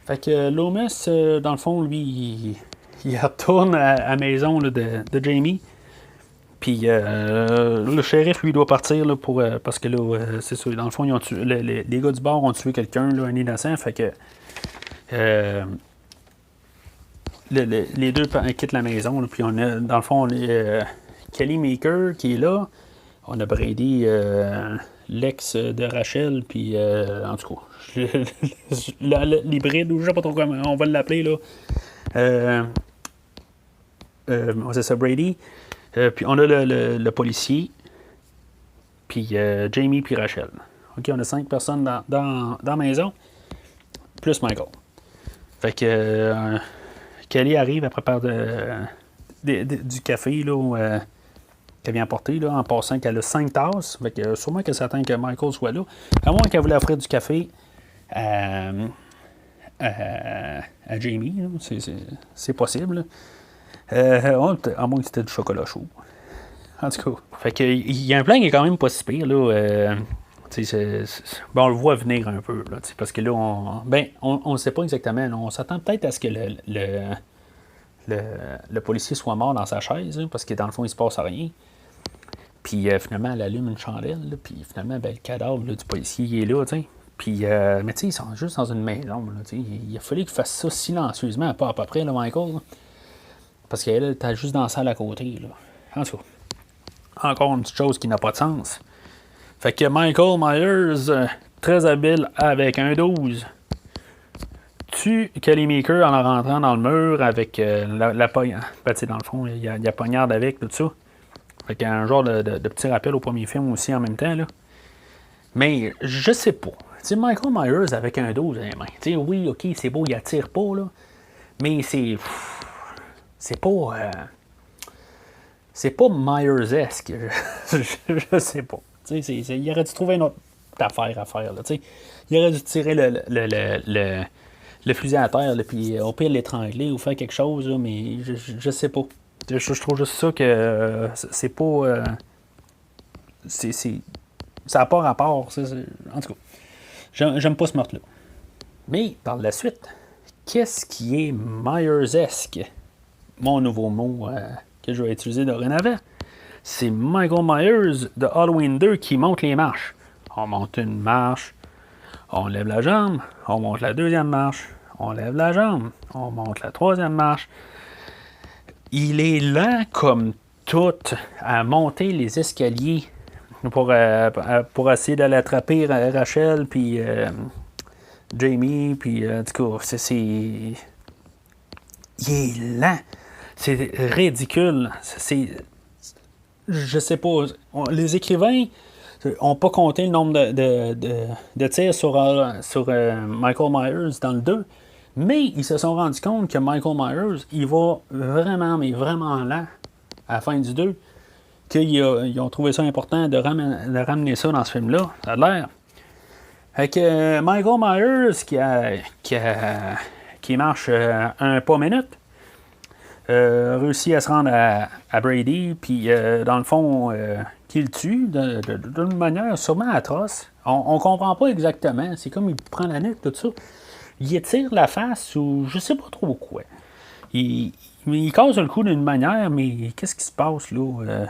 Fait que Loomis, dans le fond, lui, il retourne à la maison là, de Jamie. Puis le shérif, lui, doit partir là, parce que là, c'est ça. Dans le fond, ils ont tué, les gars du bar ont tué quelqu'un, là, un innocent. Fait que les deux quittent la maison. Là, puis on a, dans le fond, on a Kelly Maker qui est là. On a Brady, l'ex de Rachel. Puis en tout cas, l'hybride, ou je sais pas trop comment on va l'appeler, là. C'est ça, Brady. Puis on a le policier, puis Jamie, puis Rachel. OK, on a 5 personnes dans la maison, plus Michael. Fait que Kelly arrive, elle prépare du café là, qu'elle vient apporter, là, en passant qu'elle a 5 tasses. Fait que sûrement qu'elle s'attend que Michael soit là. À moins qu'elle voulait offrir du café à Jamie, là. C'est possible, là. À moins que c'était du chocolat chaud. En tout cas, fait que, il y a un plan qui est quand même pas si pire, là. Bon, on le voit venir un peu, là, parce que là, on ne sait pas exactement. Là, on s'attend peut-être à ce que le policier soit mort dans sa chaise, là, parce que dans le fond, il se passe rien. Puis finalement, elle allume une chandelle, là, puis finalement, le cadavre là, du policier, il est là, tu sais. Puis, mais tu sais, ils sont juste dans une maison, là, tu sais. Il a fallu qu'il fasse ça silencieusement, pas à peu près, là, Michael, là. Parce qu'elle était juste dans la salle à côté, là. En tout cas, encore une petite chose qui n'a pas de sens. Fait que Michael Myers, très habile avec un 12, tue Kelly Maker en rentrant dans le mur avec la poignarde. Ben, dans le fond, il y a poignarde avec, tout ça. Fait qu'il y a un genre de petit rappel au premier film aussi en même temps, là. Mais je sais pas. T'sais, Michael Myers avec un 12 à la main. T'sais, oui, ok, c'est beau, il attire pas, là. Mais c'est pas. C'est pas Myers-esque. Je sais pas. Il aurait dû trouver une autre affaire à faire. Là, il aurait dû tirer le fusil à terre, puis au pire l'étrangler ou faire quelque chose, là, mais je sais pas. Je trouve juste ça que c'est pas. Ça n'a pas rapport. En tout cas, j'aime pas ce meurtre-là. Mais par la suite, qu'est-ce qui est Myers-esque? Mon nouveau mot que je vais utiliser dorénavant, c'est Michael Myers de Halloween 2 qui monte les marches. On monte une marche, on lève la jambe, on monte la deuxième marche, on lève la jambe, on monte la troisième marche. Il est lent comme tout à monter les escaliers pour essayer d'aller attraper Rachel puis Jamie, puis en tout cas, il est lent. C'est ridicule. Je sais pas. Les écrivains, On n'a pas compté le nombre de tirs sur Michael Myers dans le 2, mais ils se sont rendus compte que Michael Myers, il va vraiment, mais vraiment lent à la fin du 2, qu'ils ont trouvé ça important de ramener ça dans ce film-là. Ça a l'air. Fait que Michael Myers, qui marche un pas minute, réussit à se rendre à Brady, puis dans le fond, qu'il le tue d'une manière sûrement atroce. On comprend pas exactement. C'est comme il prend la nuque, tout ça. Il étire la face ou je sais pas trop quoi. Il casse le cou d'une manière, mais qu'est-ce qui se passe là?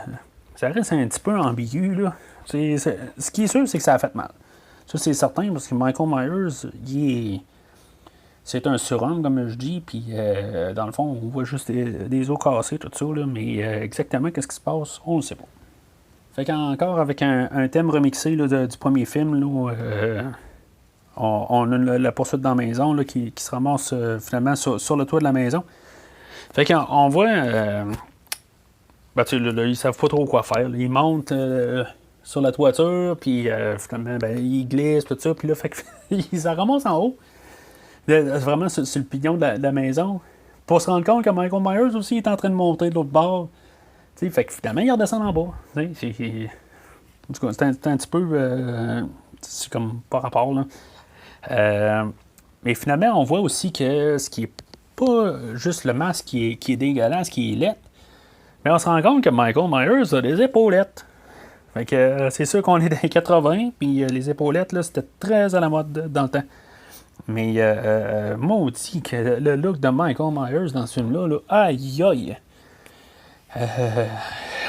Ça reste un petit peu ambigu là. Ce qui est sûr, c'est que ça a fait mal. Ça, c'est certain, parce que Michael Myers, c'est un surhomme, comme je dis, puis dans le fond, on voit juste des os cassés, tout ça, là, mais exactement qu'est-ce qui se passe, on ne sait pas. Fait qu'encore avec un thème remixé là, du premier film, là, on a la poursuite dans la maison là, qui se ramasse finalement sur le toit de la maison. Fait qu'on voit... là, ils savent pas trop quoi faire. Là. Ils montent sur la toiture, puis finalement, ils glissent, tout ça, puis là, fait qu'ils s'en ramassent en haut. Vraiment sur le pignon de la maison. Pour se rendre compte que Michael Myers aussi est en train de monter de l'autre bord. T'sais, fait que finalement, il redescend en bas. En tout cas, c'est un petit peu... c'est comme pas rapport, là. Mais finalement, on voit aussi que ce qui est pas juste le masque qui est dégueulasse, qui est laid, mais on se rend compte que Michael Myers a des épaulettes. Fait que c'est sûr qu'on est dans les 80, puis les épaulettes, là, c'était très à la mode dans le temps. Mais maudit que le look de Michael Myers dans ce film-là, là, aïe aïe!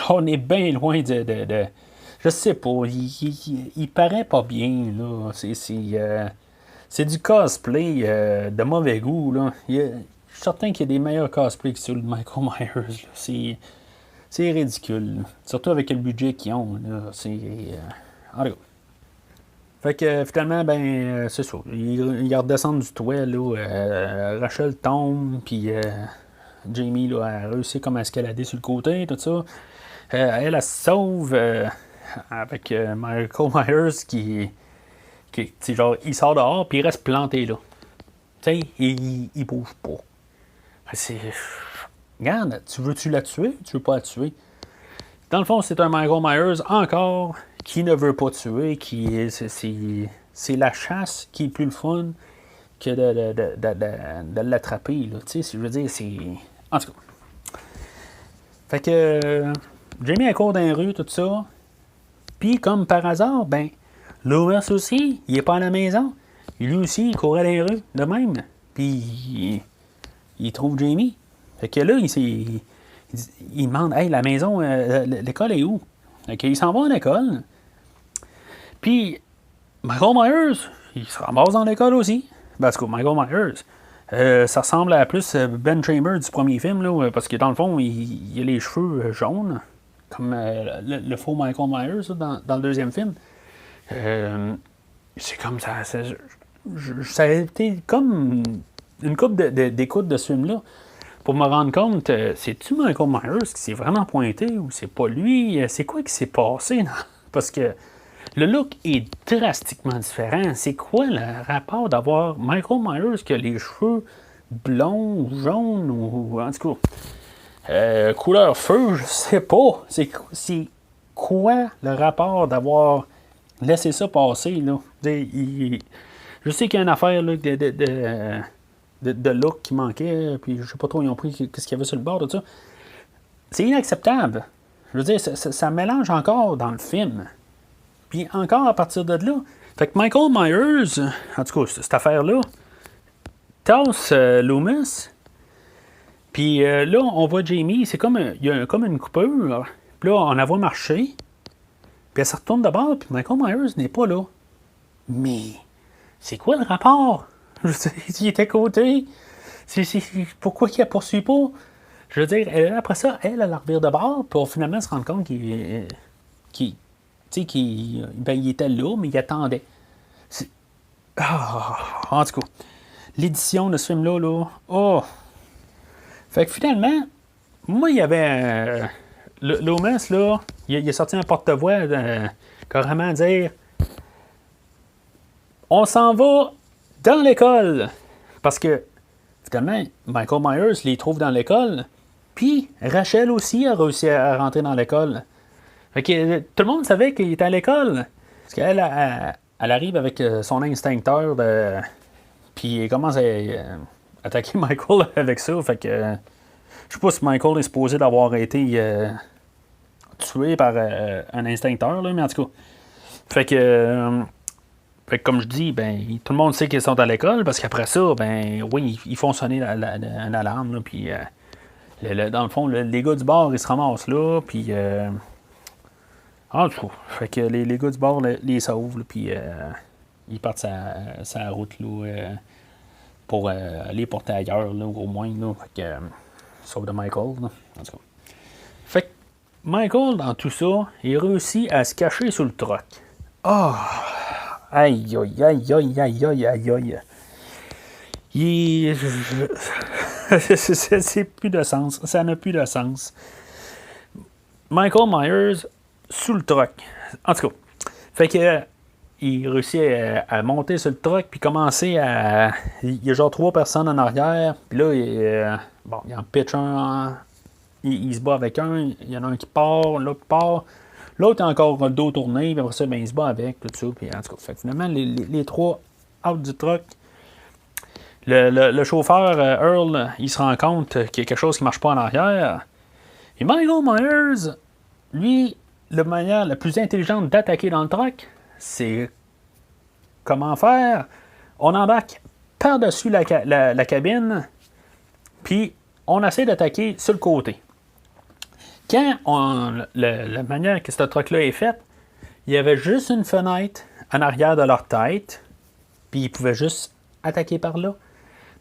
On est bien loin de je sais pas, il paraît pas bien, là. C'est du cosplay de mauvais goût, là. Je suis certain qu'il y a des meilleurs cosplays que celui de Michael Myers, là. C'est ridicule, là. Surtout avec le budget qu'ils ont, là. En tout cas. Fait que finalement, c'est ça. Ils redescendent du toit, là. Rachel tombe, puis Jamie, là, a réussi comme à escalader sur le côté, tout ça. Elle se sauve avec Michael Myers qui genre, il sort dehors, puis il reste planté là. Tu sais, il bouge pas. Regarde, tu la tuer? Tu veux pas la tuer? Dans le fond, c'est un Michael Myers encore qui ne veut pas tuer, c'est la chasse qui est plus le fun que de l'attraper. Tu sais, je veux dire, c'est... En tout cas. Fait que Jamie elle court dans les rues, tout ça. Puis, comme par hasard, Loomis aussi, il est pas à la maison. Lui aussi, il courait dans les rues, de même. Puis, il trouve Jamie. Fait que là, il demande, hey, la maison, l'école est où? Fait qu'il s'en va à l'école. Puis, Michael Myers, il se ramasse dans l'école aussi. Parce que Michael Myers, ça ressemble à plus Ben Chambers du premier film, là, parce que dans le fond, il a les cheveux jaunes, comme le faux Michael Myers là, dans le deuxième film. C'est comme ça. Ça a été comme une couple d'écoute de ce film-là pour me rendre compte, c'est-tu Michael Myers qui s'est vraiment pointé ou c'est pas lui? C'est quoi qui s'est passé? Parce que le look est drastiquement différent. C'est quoi le rapport d'avoir Michael Myers qui a les cheveux blonds ou jaunes ou en tout cas couleur feu, je sais pas. C'est quoi le rapport d'avoir laissé ça passer là? Je sais qu'il y a une affaire là, de look qui manquait, puis je sais pas trop, ils ont pris qu'est-ce qu'il y avait sur le bord, tout ça. C'est inacceptable. Je veux dire, ça mélange encore dans le film. Puis encore à partir de là. Fait que Michael Myers, en tout cas, cette affaire-là, tasse Loomis. Puis là, on voit Jamie, c'est comme il y a comme une coupure. Puis là, on la voit marcher. Puis elle se retourne de bord, puis Michael Myers n'est pas là. Mais c'est quoi le rapport? Je veux dire, il était à côté. Pourquoi il ne la poursuit pas? Je veux dire, après ça, elle revire de bord pour finalement se rendre compte qu'il était là, mais il attendait. En tout cas, l'édition de ce film-là, Fait que finalement, moi, il y avait... Loomis, là, il a sorti un porte-voix carrément dire on s'en va dans l'école. Parce que, finalement, Michael Myers les trouve dans l'école. Puis, Rachel aussi a réussi à rentrer dans l'école. Fait que tout le monde savait qu'il était à l'école. Parce qu'elle elle arrive avec son instincteur de. Puis, elle commence à attaquer Michael avec ça. Fait que. Je sais pas si Michael est supposé d'avoir été tué par un instincteur, là, mais en tout cas. Fait que. Fait que comme je dis, ben, tout le monde sait qu'ils sont à l'école, parce qu'après ça, ben, oui, ils font sonner une alarme, là, puis dans le fond, les gars du bar, ils se ramassent là, puis en tout cas, fait que les gars du bar les sauvent, là, puis ils partent sa route, là, pour aller porter ailleurs, là, au moins, là, fait que, sauf de Michael, là, en tout cas. Fait que Michael, dans tout ça, il réussit à se cacher sous le truck. Ah! Oh. Aïe, aïe, aïe, aïe, aïe, aïe, aïe, aïe. C'est plus de sens. Ça n'a plus de sens. Michael Myers sous le truck. En tout cas, fait que il réussit à monter sur le truck puis commencer à. Il y a genre 3 personnes en arrière. Puis là, il en pitch un. Il se bat avec un. Il y en a un qui part, l'autre part. L'autre a encore le dos tourné, puis après ça, ben, il se bat avec, tout ça. Puis en tout cas, fait, finalement, les 3 out du truck. Le chauffeur, Earl, il se rend compte qu'il y a quelque chose qui ne marche pas en arrière. Et Michael Myers, lui, la manière la plus intelligente d'attaquer dans le truck, c'est comment faire. On embarque par-dessus la cabine, puis on essaie d'attaquer sur le côté. Quand la manière que ce truc-là est fait, il y avait juste une fenêtre en arrière de leur tête, puis ils pouvaient juste attaquer par là.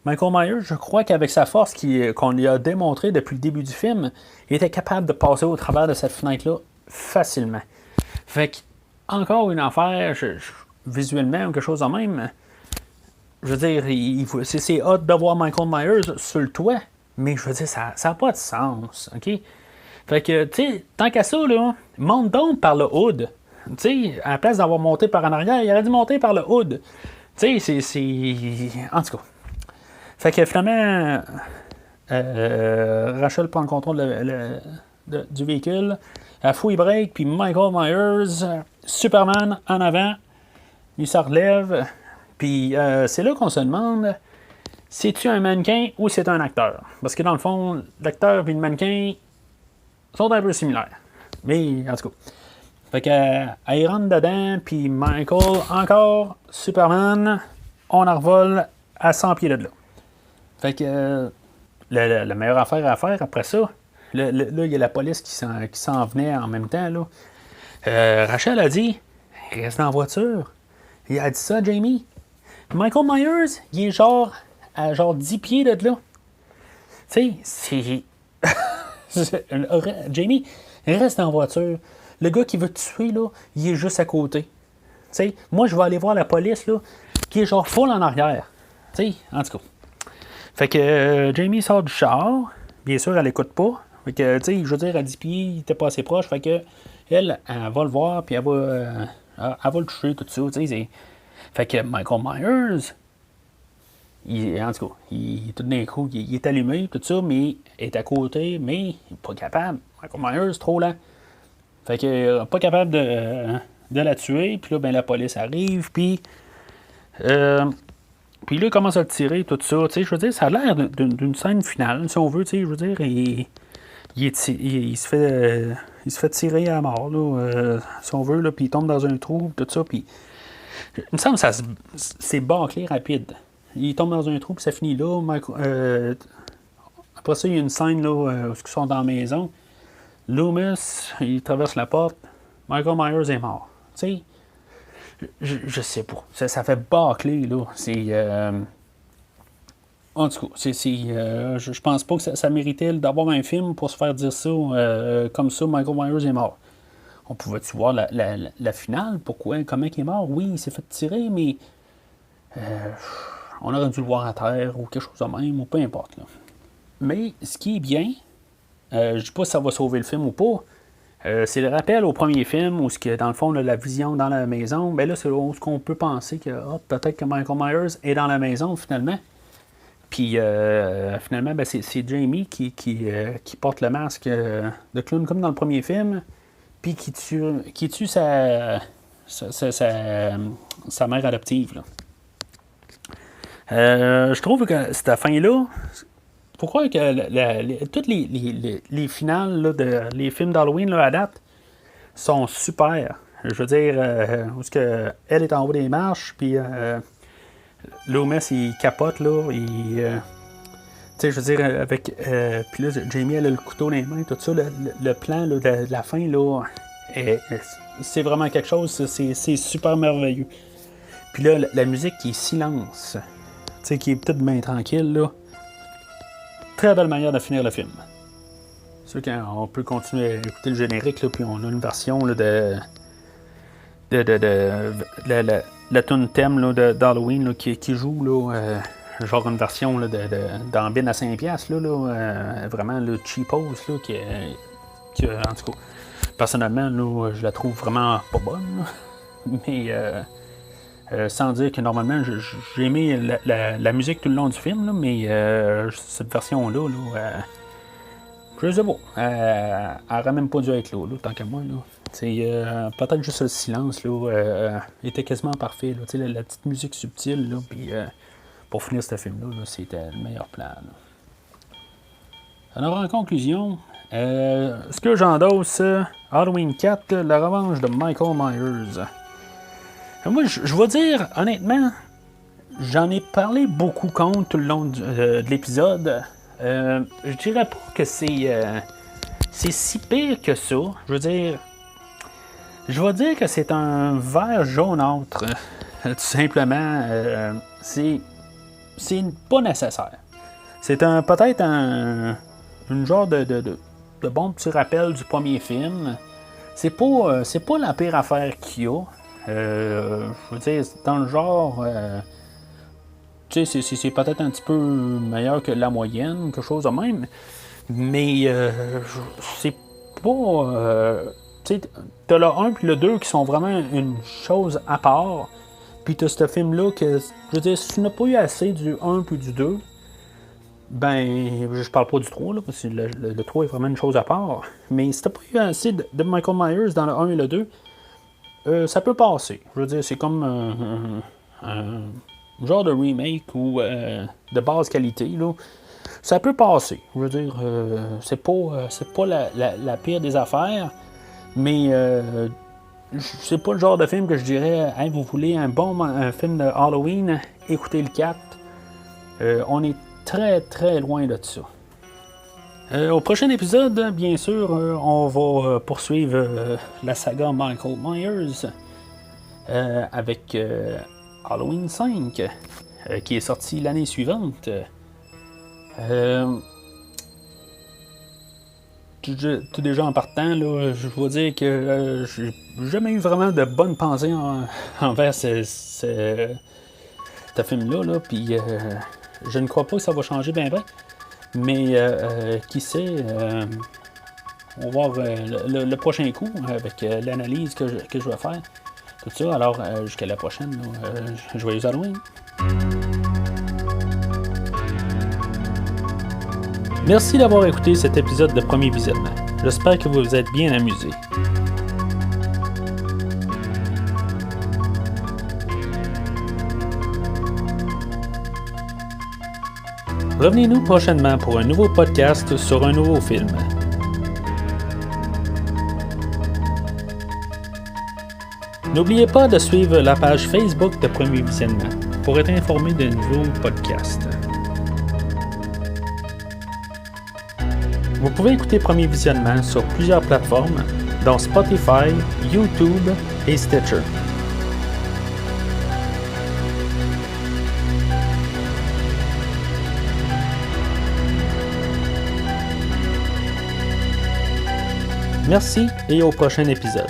Michael Myers, je crois qu'avec sa force qu'on lui a démontrée depuis le début du film, il était capable de passer au travers de cette fenêtre-là facilement. Fait que, encore une affaire, visuellement ou quelque chose de même, je veux dire, c'est hot de voir Michael Myers sur le toit, mais je veux dire, ça n'a pas de sens, OK? Fait que, tu sais, tant qu'à ça, là, monte donc par le hood. Tu sais, à la place d'avoir monté par en arrière, il aurait dû monter par le hood. Tu sais, c'est. En tout cas. Fait que finalement, Rachel prend le contrôle du véhicule. Elle fouille break, puis Michael Myers, Superman en avant, il se relève. Puis c'est là qu'on se demande, c'est-tu un mannequin ou c'est un acteur? Parce que dans le fond, l'acteur et le mannequin sont un peu similaires. Mais, en tout cas. Fait qu'elle rentre dedans, puis Michael, encore, Superman, on en revole à 100 pieds de là. Fait que la meilleure affaire à faire après ça, là, il y a la police qui s'en venait en même temps. Là. Rachel a dit, reste dans la voiture. Il a dit ça, Jamie. Michael Myers, il est genre à genre 10 pieds de là. Tu sais, c'est... Jamie, reste en voiture. Le gars qui veut te tuer, là, il est juste à côté. T'sais, moi, je vais aller voir la police, là, qui est genre full en arrière. T'sais, en tout cas. Fait que Jamie sort du char. Bien sûr, elle l'écoute pas. Fait que, tu sais, je veux dire, à 10 pieds, il était pas assez proche. Fait que, elle va le voir, puis elle va le toucher, tout ça. T'sais, fait que Michael Myers, en tout cas, tout d'un coup, il est allumé, tout ça, mais il est à côté, mais il n'est pas capable. Michael Myers, trop lent. Fait que pas capable de la tuer. Puis là, ben, la police arrive. Puis là, il commence à le tirer, tout ça. Je veux dire, ça a l'air d'une scène finale, si on veut. Je veux dire, il se fait tirer à mort, là, si on veut. Là, puis il tombe dans un trou, tout ça. Puis il me semble que c'est bâclé rapide. Il tombe dans un trou, puis ça finit là. Après ça, il y a une scène là, où ils sont dans la maison. Loomis, il traverse la porte. Michael Myers est mort. Tu sais, je sais pas. Ça fait bâcler, là. C'est. En tout cas, je pense pas que ça méritait d'avoir un film pour se faire dire ça. Comme ça, Michael Myers est mort. On pouvait-tu voir la finale? Pourquoi? Comment il est mort? Oui, il s'est fait tirer, mais. On aurait dû le voir à terre ou quelque chose de même, ou peu importe. Là. Mais ce qui est bien. Je ne dis pas si ça va sauver le film ou pas, C'est le rappel au premier film où, dans le fond, la vision dans la maison. Ben là, c'est où qu'on peut penser que peut-être que Michael Myers est dans la maison, finalement. Puis, finalement, ben, c'est Jamie qui porte le masque de clown comme dans le premier film, puis qui tue sa mère adoptive. Là. Je trouve que cette fin-là, pourquoi que toutes les finales là, les films d'Halloween là, à date sont super. Je veux dire, où elle est en haut des marches, puis Loomis, il capote, là, tu sais, je veux dire, avec... puis là, Jamie, elle a le couteau dans les mains, tout ça, le plan là, de la fin, là, c'est vraiment quelque chose, c'est super merveilleux. Puis là, la musique qui est silence, tu sais, qui est peut-être bien tranquille, là. Très belle manière de finir le film. C'est sûr qu'on peut continuer à écouter le générique, là, puis on a une version là, de la tune thème là, d'Halloween là, qui joue, là, genre une version là, dans Bin à 5$, là, vraiment le cheapos, là, qui en tout cas, personnellement, là, je la trouve vraiment pas bonne, là. Mais sans dire que normalement, j'ai aimé la musique tout le long du film, là, mais cette version-là, je sais pas, elle n'aurait même pas dû être là, tant qu'à moi. Là. Peut-être juste le silence là, était quasiment parfait. Là, la petite musique subtile, là, puis pour finir ce film-là, là, c'était le meilleur plan. Là. Alors en conclusion, ce que j'endosse, Halloween 4, la revanche de Michael Myers. Moi, je vais dire, honnêtement, j'en ai parlé beaucoup contre tout le long de l'épisode. Je dirais pas que c'est si pire que ça. Je veux dire, je vais dire que c'est un vert jaunâtre, tout simplement. C'est pas nécessaire. C'est peut-être une genre de bon petit rappel du premier film. C'est pas la pire affaire qu'il y a. Je veux dire, dans le genre... tu sais, c'est peut-être un petit peu meilleur que la moyenne, quelque chose de même. Mais c'est pas... tu sais, t'as le 1 puis le 2 qui sont vraiment une chose à part. Puis t'as ce film-là que... Je veux dire, si tu n'as pas eu assez du 1 puis du 2, ben... Je parle pas du 3, là, parce que le 3 est vraiment une chose à part. Mais si t'as pas eu assez de Michael Myers dans le 1 et le 2, ça peut passer. Je veux dire, c'est comme un genre de remake ou de basse qualité, là. Ça peut passer. Je veux dire, c'est pas la pire des affaires, mais c'est pas le genre de film que je dirais, hey, vous voulez un film de Halloween, écoutez le 4. On est très très loin de ça. Au prochain épisode, bien sûr, on va poursuivre la saga Michael Myers avec Halloween 5, qui est sorti l'année suivante. Tout déjà en partant, là, je dois dire que j'ai jamais eu vraiment de bonnes pensées envers ce film-là, là, puis je ne crois pas que ça va changer bien. Mais qui sait, on va voir le prochain coup avec l'analyse que je vais faire. Tout ça, alors jusqu'à la prochaine, joyeux Halloween! Merci d'avoir écouté cet épisode de Premier Visionnement. J'espère que vous vous êtes bien amusés. Revenez-nous prochainement pour un nouveau podcast sur un nouveau film. N'oubliez pas de suivre la page Facebook de Premier Visionnement pour être informé de nouveaux podcasts. Vous pouvez écouter Premier Visionnement sur plusieurs plateformes, dont Spotify, YouTube et Stitcher. Merci et au prochain épisode.